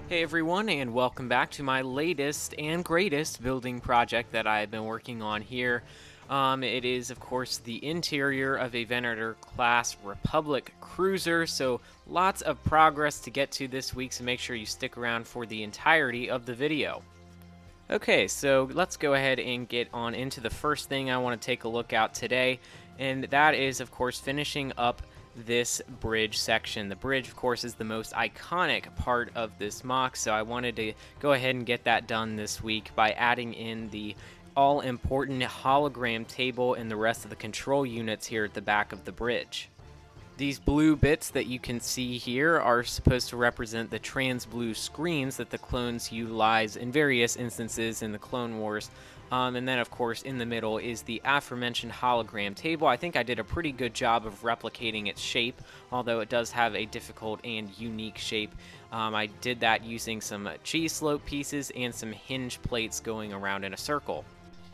Hey everyone, and welcome back to my latest and greatest building project that I've been working on here. It is, of course, the interior of a Venator class Republic cruiser, so lots of progress to get to this week, so make sure you stick around for the entirety of the video. Okay, so let's go ahead and get on into the first thing I want to take a look at today, and that is, of course, finishing up this bridge section. The bridge, of course, is the most iconic part of this mock, so I wanted to go ahead and get that done this week by adding in the all-important hologram table and the rest of the control units here at the back of the bridge. These blue bits that you can see here are supposed to represent the trans-blue screens that the clones utilize in various instances in the Clone Wars. And then, of course, in the middle is the aforementioned hologram table. I think I did a pretty good job of replicating its shape, although it does have a difficult and unique shape. I did that using some cheese slope pieces and some hinge plates going around in a circle.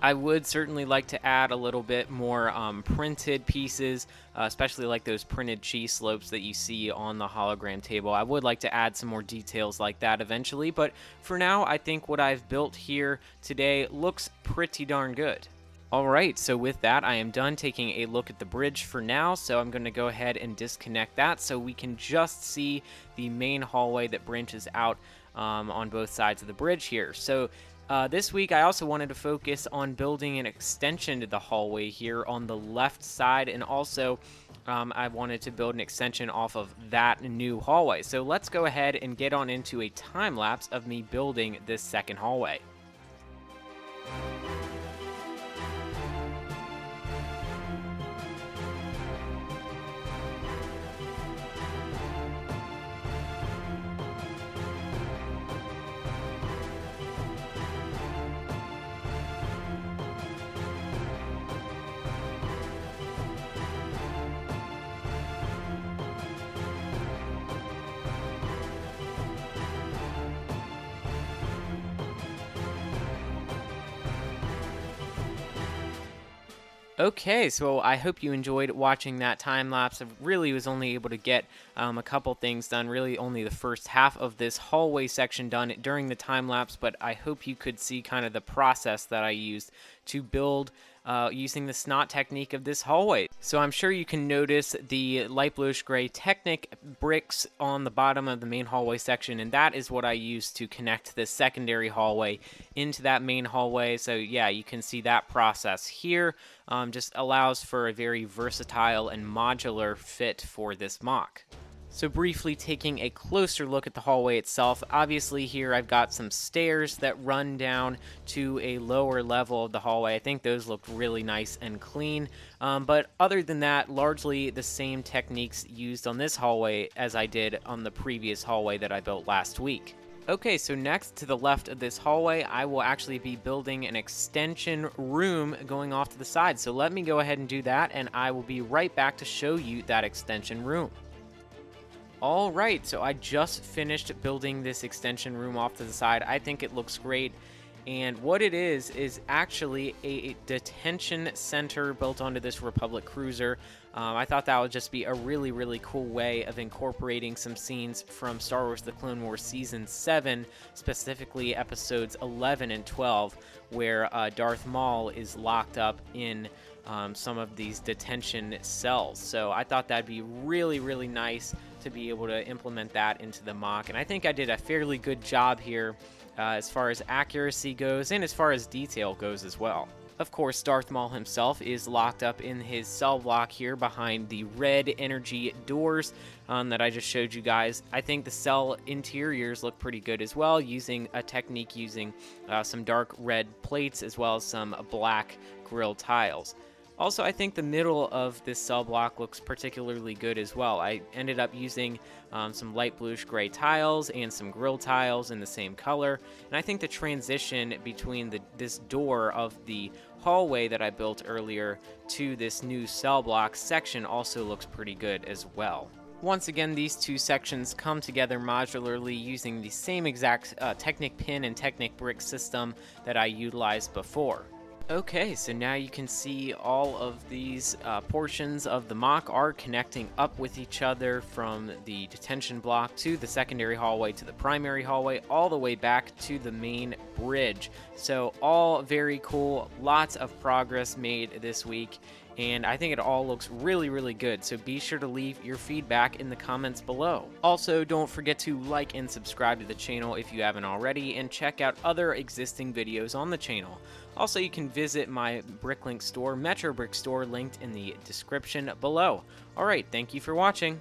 I would certainly like to add a little bit more printed pieces, especially like those printed cheese slopes that you see on the hologram table. I would like to add some more details like that eventually, but for now, I think what I've built here today looks pretty darn good. Alright, so with that, I am done taking a look at the bridge for now, so I'm going to go ahead and disconnect that so we can just see the main hallway that branches out on both sides of the bridge here. So this week, I also wanted to focus on building an extension to the hallway here on the left side, and also I wanted to build an extension off of that new hallway. So let's go ahead and get on into a time lapse of me building this second hallway. Okay, so I hope you enjoyed watching that time lapse. I really was only able to get a couple things done, really only the first half of this hallway section done during the time lapse, but I hope you could see kind of the process that I used to build using the snot technique of this hallway. So I'm sure you can notice the light bluish gray Technic bricks on the bottom of the main hallway section, and that is what I used to connect this secondary hallway into that main hallway. So yeah, you can see that process here. Just allows for a very versatile and modular fit for this mock. So briefly taking a closer look at the hallway itself, obviously here I've got some stairs that run down to a lower level of the hallway. I think those look really nice and clean, but other than that, largely the same techniques used on this hallway as I did on the previous hallway that I built last week. Okay, so next to the left of this hallway, I will actually be building an extension room going off to the side. So let me go ahead and do that, and I will be right back to show you that extension room. Alright, so I just finished building this extension room off to the side. I think it looks great. And what it is actually a detention center built onto this Republic cruiser. I thought that would just be a really, really cool way of incorporating some scenes from Star Wars The Clone Wars Season 7, specifically episodes 11 and 12, where Darth Maul is locked up in some of these detention cells. So I thought that'd be really, really nice to be able to implement that into the mock. And I think I did a fairly good job here as far as accuracy goes and as far as detail goes as well. Of course, Darth Maul himself is locked up in his cell block here behind the red energy doors that I just showed you guys. I think the cell interiors look pretty good as well, using a technique using some dark red plates as well as some black grill tiles. Also, I think the middle of this cell block looks particularly good as well. I ended up using some light bluish gray tiles and some grill tiles in the same color. And I think the transition between this door of the hallway that I built earlier to this new cell block section also looks pretty good as well. Once again, these two sections come together modularly using the same exact Technic pin and Technic brick system that I utilized before. Okay, so now you can see all of these portions of the mock are connecting up with each other from the detention block to the secondary hallway to the primary hallway, all the way back to the main bridge. So all very cool, lots of progress made this week, and I think it all looks really, really good. So be sure to leave your feedback in the comments below. Also, don't forget to like and subscribe to the channel if you haven't already, and check out other existing videos on the channel. Also, you can visit my Bricklink store, Metro Brick store, linked in the description below. Alright, thank you for watching.